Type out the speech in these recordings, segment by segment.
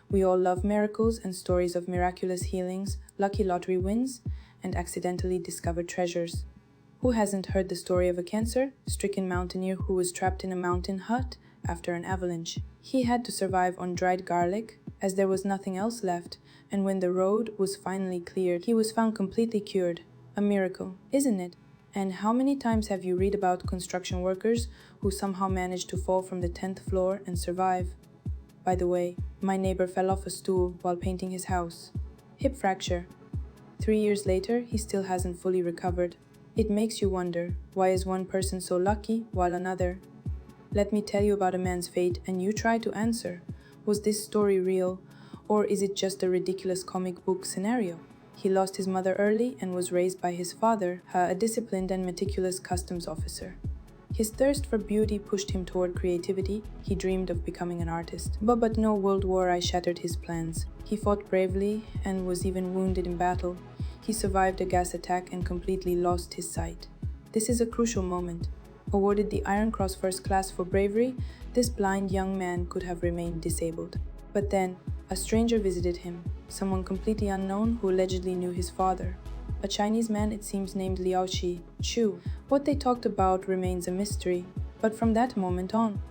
We all love miracles and stories of miraculous healings, lucky lottery wins, and accidentally discovered treasures. Who hasn't heard the story of a cancer-stricken mountaineer who was trapped in a mountain hut after an avalanche? He had to survive on dried garlic, as there was nothing else left, and when the road was finally cleared, he was found completely cured. A miracle, isn't it? And how many times have you read about construction workers who somehow managed to fall from the 10th floor and survive? By the way, my neighbor fell off a stool while painting his house. Hip fracture. 3 years later, he still hasn't fully recovered. It makes you wonder, why is one person so lucky while another? Let me tell you about a man's fate and you try to answer. Was this story real, or is it just a ridiculous comic book scenario? He lost his mother early and was raised by his father, a disciplined and meticulous customs officer. His thirst for beauty pushed him toward creativity. He dreamed of becoming an artist. But no World War I shattered his plans. He fought bravely and was even wounded in battle. He survived a gas attack and completely lost his sight. This is a crucial moment. Awarded the Iron Cross First Class for bravery, this blind young man could have remained disabled. But then, a stranger visited him, someone completely unknown who allegedly knew his father. A Chinese man, it seems, named Liao Chu. What they talked about remains a mystery, but from that moment on,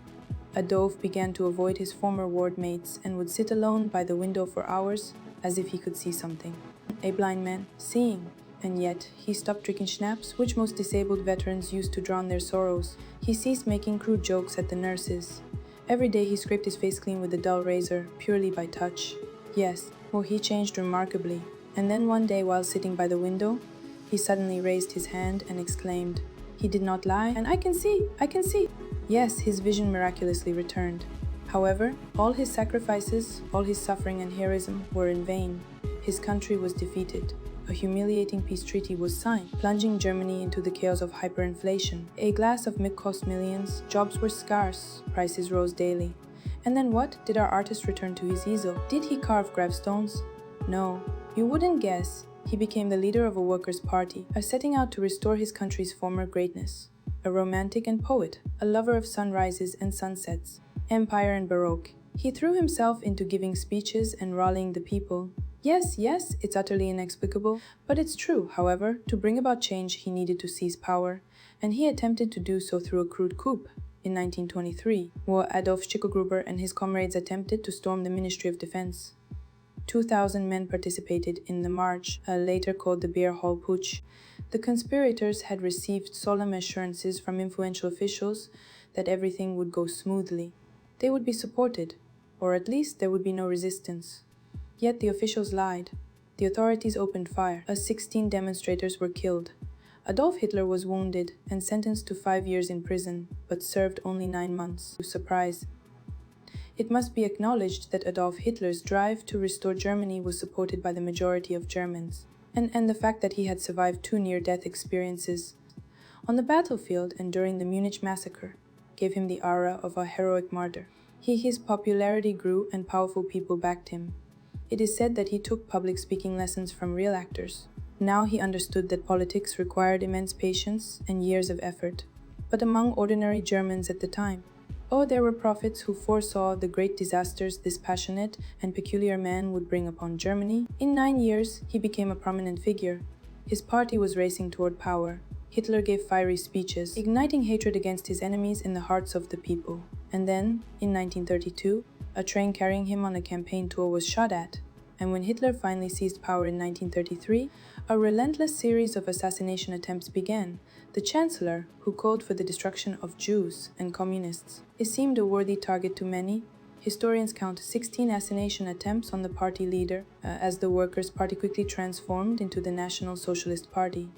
Adolf began to avoid his former ward mates and would sit alone by the window for hours as if he could see something. A blind man, seeing. And yet, he stopped drinking schnapps, which most disabled veterans used to drown their sorrows. He ceased making crude jokes at the nurses. Every day he scraped his face clean with a dull razor, purely by touch. Yes, well, he changed remarkably. And then one day while sitting by the window, he suddenly raised his hand and exclaimed, "He did not lie, and I can see! Yes, his vision miraculously returned. However, all his sacrifices, all his suffering and heroism were in vain. His country was defeated. A humiliating peace treaty was signed, plunging Germany into the chaos of hyperinflation. A glass of milk cost millions, jobs were scarce, prices rose daily. And then what? Did our artist return to his easel? Did he carve gravestones? No, you wouldn't guess. He became the leader of a workers' party, setting out to restore his country's former greatness. A romantic and poet, a lover of sunrises and sunsets, empire and baroque. He threw himself into giving speeches and rallying the people. Yes, it's utterly inexplicable, but it's true. However, to bring about change, he needed to seize power, and he attempted to do so through a crude coup. In 1923, where Adolf Schickelgruber and his comrades attempted to storm the Ministry of Defense. 2,000 men participated in the march, later called the Beer Hall Putsch. The conspirators had received solemn assurances from influential officials that everything would go smoothly. They would be supported, or at least there would be no resistance. Yet the officials lied. The authorities opened fire. 16 demonstrators were killed. Adolf Hitler was wounded and sentenced to 5 years in prison, but served only 9 months. Surprise. It must be acknowledged that Adolf Hitler's drive to restore Germany was supported by the majority of Germans, and the fact that he had survived 2 near-death experiences on the battlefield and during the Munich massacre gave him the aura of a heroic martyr. His popularity grew and powerful people backed him. It is said that he took public speaking lessons from real actors. Now he understood that politics required immense patience and years of effort. But among ordinary Germans at the time, there were prophets who foresaw the great disasters this passionate and peculiar man would bring upon Germany. In 9 years, he became a prominent figure. His party was racing toward power. Hitler gave fiery speeches, igniting hatred against his enemies in the hearts of the people. And then, in 1932, a train carrying him on a campaign tour was shot at. And when Hitler finally seized power in 1933, a relentless series of assassination attempts began. The Chancellor, who called for the destruction of Jews and communists, seemed a worthy target to many. Historians count 16 assassination attempts on the party leader, as the Workers' Party quickly transformed into the National Socialist Party.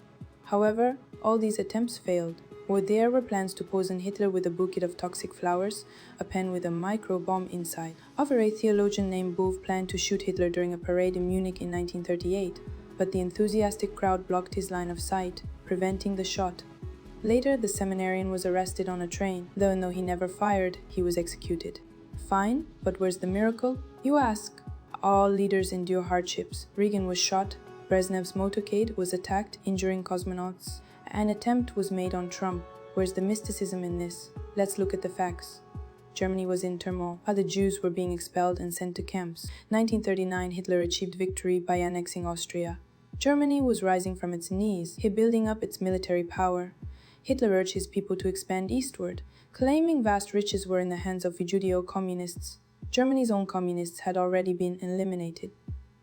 However, all these attempts failed. There were plans to poison Hitler with a bouquet of toxic flowers, a pen with a micro-bomb inside. A theologian named Wolf planned to shoot Hitler during a parade in Munich in 1938, but the enthusiastic crowd blocked his line of sight, preventing the shot. Later, the seminarian was arrested on a train, though he never fired, he was executed. Fine, but where's the miracle? You ask. All leaders endure hardships. Reagan was shot, Brezhnev's motorcade was attacked, injuring cosmonauts. An attempt was made on Trump. Where's the mysticism in this? Let's look at the facts. Germany was in turmoil. Other Jews were being expelled and sent to camps. 1939, Hitler achieved victory by annexing Austria. Germany was rising from its knees, building up its military power. Hitler urged his people to expand eastward, claiming vast riches were in the hands of Judeo-communists. Germany's own communists had already been eliminated.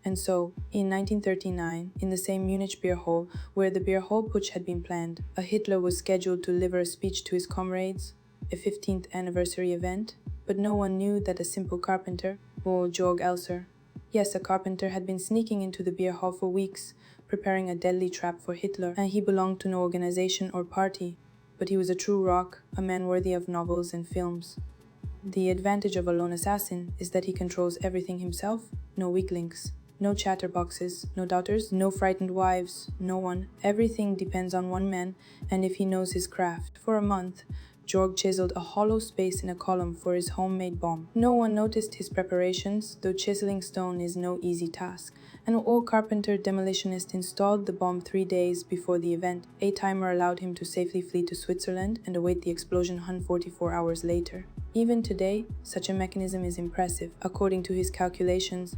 And so, in 1939, in the same Munich beer hall where the beer hall putsch had been planned, Hitler was scheduled to deliver a speech to his comrades, a 15th anniversary event, but no one knew that a simple carpenter, or Georg Elser, yes, a carpenter, had been sneaking into the beer hall for weeks, preparing a deadly trap for Hitler, and he belonged to no organization or party, but he was a true rock, a man worthy of novels and films. The advantage of a lone assassin is that he controls everything himself, no weak links. No chatterboxes, no doubters, no frightened wives, no one. Everything depends on one man, and if he knows his craft. For a month, Georg chiseled a hollow space in a column for his homemade bomb. No one noticed his preparations, though chiseling stone is no easy task. An old carpenter demolitionist installed the bomb 3 days before the event. A timer allowed him to safely flee to Switzerland and await the explosion 144 hours later. Even today, such a mechanism is impressive. According to his calculations,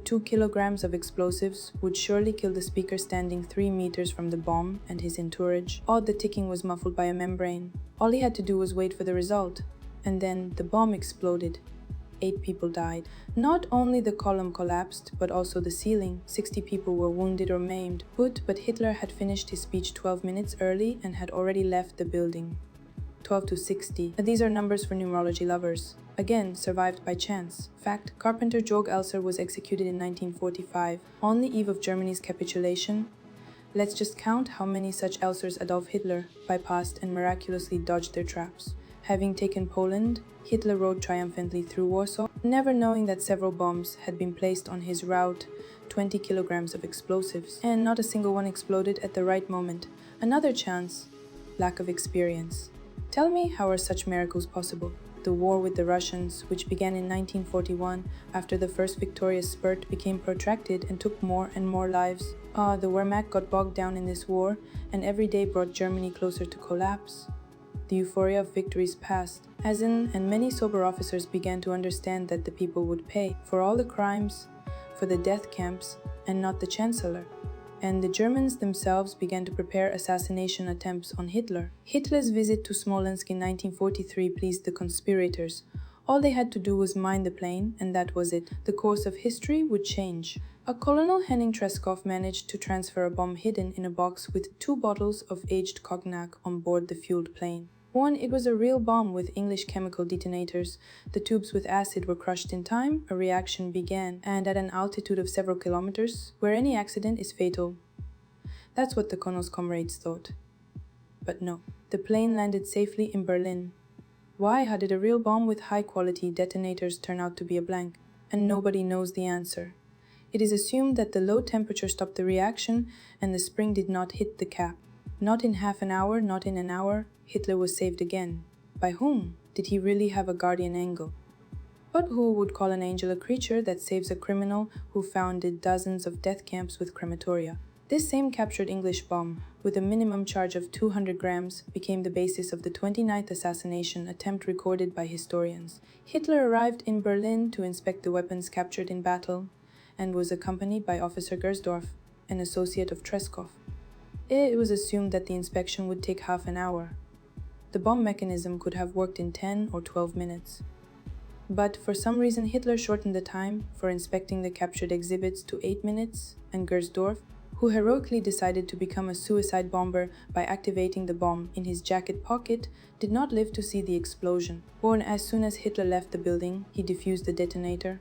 2 kilograms of explosives would surely kill the speaker standing 3 meters from the bomb and his entourage. All the ticking was muffled by a membrane. All he had to do was wait for the result. And then the bomb exploded. 8 people died. Not only the column collapsed, but also the ceiling. 60 people were wounded or maimed. But Hitler had finished his speech 12 minutes early and had already left the building. 12 to 60. These are numbers for numerology lovers. Again, survived by chance. Fact, carpenter Georg Elser was executed in 1945, on the eve of Germany's capitulation. Let's just count how many such Elsers Adolf Hitler bypassed and miraculously dodged their traps. Having taken Poland, Hitler rode triumphantly through Warsaw, never knowing that several bombs had been placed on his route, 20 kilograms of explosives, and not a single one exploded at the right moment. Another chance, lack of experience. Tell me, how are such miracles possible? The war with the Russians, which began in 1941 after the first victorious spurt, became protracted and took more and more lives. The Wehrmacht got bogged down in this war, and every day brought Germany closer to collapse. The euphoria of victories passed, and many sober officers began to understand that the people would pay for all the crimes, for the death camps, and not the Chancellor. And the Germans themselves began to prepare assassination attempts on Hitler. Hitler's visit to Smolensk in 1943 pleased the conspirators. All they had to do was mine the plane, and that was it. The course of history would change. A Colonel Henning Treskov managed to transfer a bomb hidden in a box with 2 bottles of aged cognac on board the fueled plane. It was a real bomb with English chemical detonators. The tubes with acid were crushed in time, a reaction began, and at an altitude of several kilometers, where any accident is fatal. That's what the Colonel's comrades thought. But no, the plane landed safely in Berlin. Why? How did a real bomb with high-quality detonators turn out to be a blank? And nobody knows the answer. It is assumed that the low temperature stopped the reaction and the spring did not hit the cap. Not in half an hour, not in an hour, Hitler was saved again. By whom? Did he really have a guardian angel? But who would call an angel a creature that saves a criminal who founded dozens of death camps with crematoria? This same captured English bomb, with a minimum charge of 200 grams, became the basis of the 29th assassination attempt recorded by historians. Hitler arrived in Berlin to inspect the weapons captured in battle, and was accompanied by Officer Gersdorf, an associate of Treskov. It was assumed that the inspection would take half an hour. The bomb mechanism could have worked in 10 or 12 minutes. But for some reason Hitler shortened the time for inspecting the captured exhibits to 8 minutes, and Gersdorf, who heroically decided to become a suicide bomber by activating the bomb in his jacket pocket, did not live to see the explosion. As soon as Hitler left the building, he defused the detonator.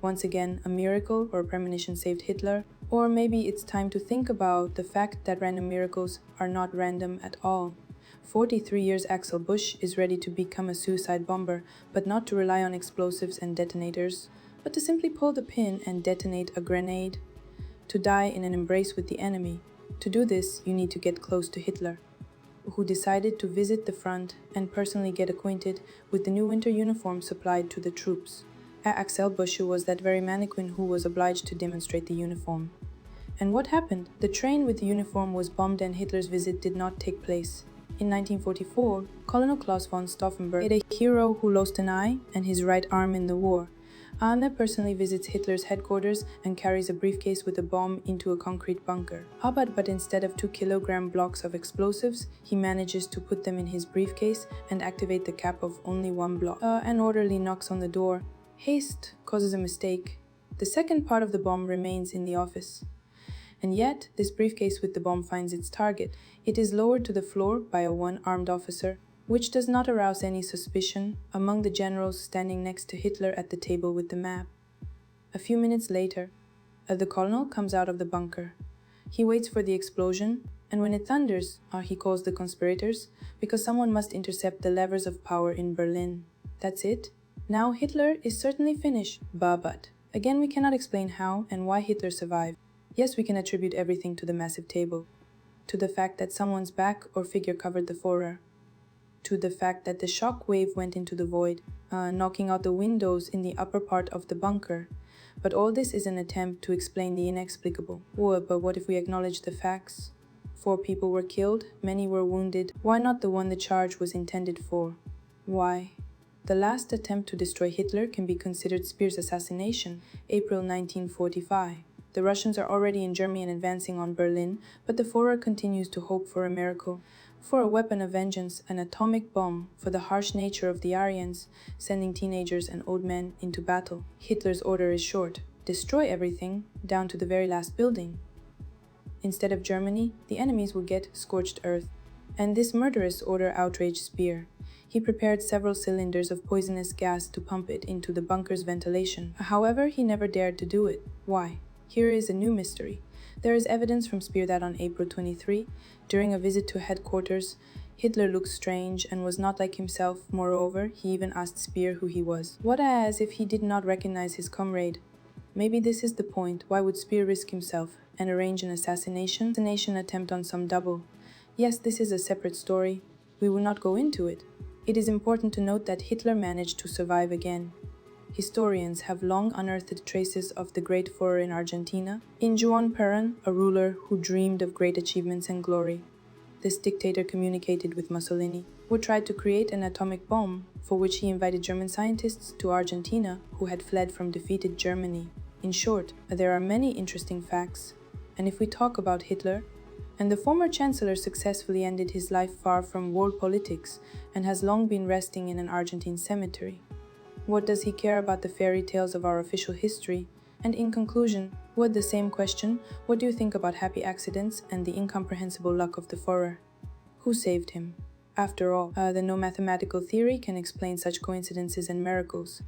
Once again, a miracle or a premonition saved Hitler. Or maybe it's time to think about the fact that random miracles are not random at all. 43 years Axel Busch is ready to become a suicide bomber, but not to rely on explosives and detonators, but to simply pull the pin and detonate a grenade. To die in an embrace with the enemy. To do this, you need to get close to Hitler, who decided to visit the front and personally get acquainted with the new winter uniform supplied to the troops. Axel Busch was that very mannequin who was obliged to demonstrate the uniform. And what happened? The train with the uniform was bombed and Hitler's visit did not take place. In 1944, Colonel Klaus von Stauffenberg, a hero who lost an eye and his right arm in the war, Anna personally visits Hitler's headquarters and carries a briefcase with a bomb into a concrete bunker. But instead of 2-kilogram blocks of explosives, he manages to put them in his briefcase and activate the cap of only 1 block. An orderly knocks on the door. Haste causes a mistake. The second part of the bomb remains in the office. And yet, this briefcase with the bomb finds its target. It is lowered to the floor by a one-armed officer, which does not arouse any suspicion among the generals standing next to Hitler at the table with the map. A few minutes later, the colonel comes out of the bunker. He waits for the explosion, and when it thunders, he calls the conspirators, because someone must intercept the levers of power in Berlin. That's it. Now Hitler is certainly finished. But again, we cannot explain how and why Hitler survived. Yes, we can attribute everything to the massive table, to the fact that someone's back or figure covered the Führer, to the fact that the shock wave went into the void, knocking out the windows in the upper part of the bunker. But all this is an attempt to explain the inexplicable. But what if we acknowledge the facts? 4 people were killed, many were wounded. Why not the one the charge was intended for? Why? The last attempt to destroy Hitler can be considered Speer's assassination, April 1945. The Russians are already in Germany and advancing on Berlin, but the Führer continues to hope for a miracle, for a weapon of vengeance, an atomic bomb, for the harsh nature of the Aryans, sending teenagers and old men into battle. Hitler's order is short: destroy everything, down to the very last building. Instead of Germany, the enemies will get scorched earth. And this murderous order outraged Speer. He prepared several cylinders of poisonous gas to pump it into the bunker's ventilation. However, he never dared to do it. Why? Here is a new mystery. There is evidence from Speer that on April 23, during a visit to headquarters, Hitler looked strange and was not like himself. Moreover, he even asked Speer who he was. What as if he did not recognize his comrade? Maybe this is the point. Why would Speer risk himself and arrange an assassination attempt on some double? Yes, this is a separate story. We will not go into it. It is important to note that Hitler managed to survive again. Historians have long unearthed traces of the great Führer in Argentina, in Juan Perón, a ruler who dreamed of great achievements and glory. This dictator communicated with Mussolini, who tried to create an atomic bomb, for which he invited German scientists to Argentina who had fled from defeated Germany. In short, there are many interesting facts. And if we talk about Hitler, and the former chancellor successfully ended his life far from world politics and has long been resting in an Argentine cemetery. What does he care about the fairy tales of our official history? And in conclusion, with the same question, what do you think about happy accidents and the incomprehensible luck of the Führer? Who saved him? After all, no mathematical theory can explain such coincidences and miracles.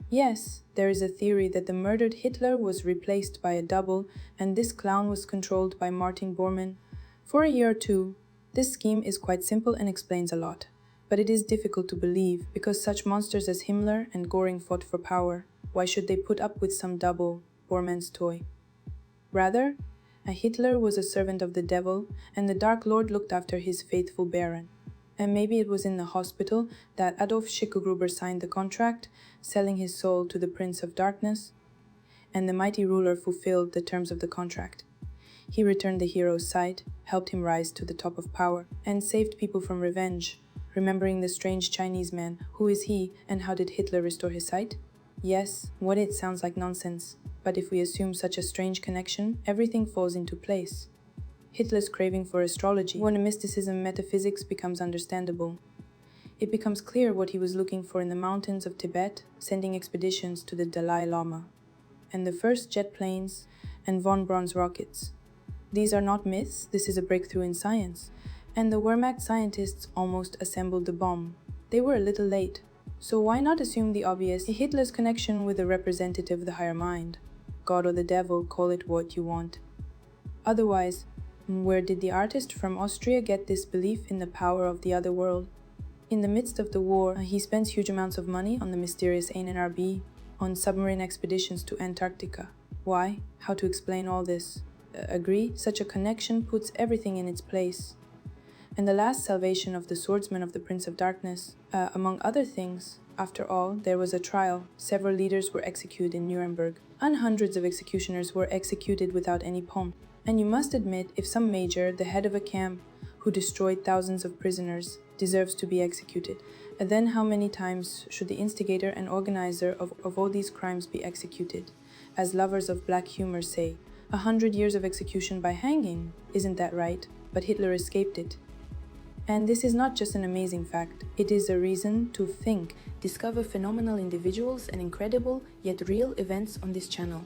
Yes, there is a theory that the murdered Hitler was replaced by a double, and this clown was controlled by Martin Bormann. For a year or two, this scheme is quite simple and explains a lot. But it is difficult to believe, because such monsters as Himmler and Göring fought for power. Why should they put up with some double, Bormann's toy? Rather, Hitler was a servant of the devil, and the Dark Lord looked after his faithful baron. And maybe it was in the hospital that Adolf Schickelgruber signed the contract, selling his soul to the Prince of Darkness, and the mighty ruler fulfilled the terms of the contract. He returned the hero's sight, helped him rise to the top of power, and saved people from revenge. Remembering the strange Chinese man, who is he, and how did Hitler restore his sight? Yes, what it sounds like nonsense, but if we assume such a strange connection, everything falls into place. Hitler's craving for astrology, when mysticism metaphysics becomes understandable. It becomes clear what he was looking for in the mountains of Tibet, sending expeditions to the Dalai Lama, and the first jet planes and von Braun's rockets. These are not myths, this is a breakthrough in science. And the Wehrmacht scientists almost assembled the bomb. They were a little late. So why not assume the obvious, Hitler's connection with a representative of the higher mind? God or the devil, call it what you want. Otherwise, where did the artist from Austria get this belief in the power of the other world? In the midst of the war, he spends huge amounts of money on the mysterious ANRB, on submarine expeditions to Antarctica. Why? How to explain all this? Agree, such a connection puts everything in its place. And the last salvation of the swordsman of the Prince of Darkness, among other things, after all, there was a trial. Several leaders were executed in Nuremberg, and hundreds of executioners were executed without any pomp. And you must admit, if some major, the head of a camp, who destroyed thousands of prisoners, deserves to be executed. And then how many times should the instigator and organizer of all these crimes be executed? As lovers of black humor say, 100 years of execution by hanging. Isn't that right? But Hitler escaped it. And this is not just an amazing fact, it is a reason to think. Discover phenomenal individuals and incredible yet real events on this channel.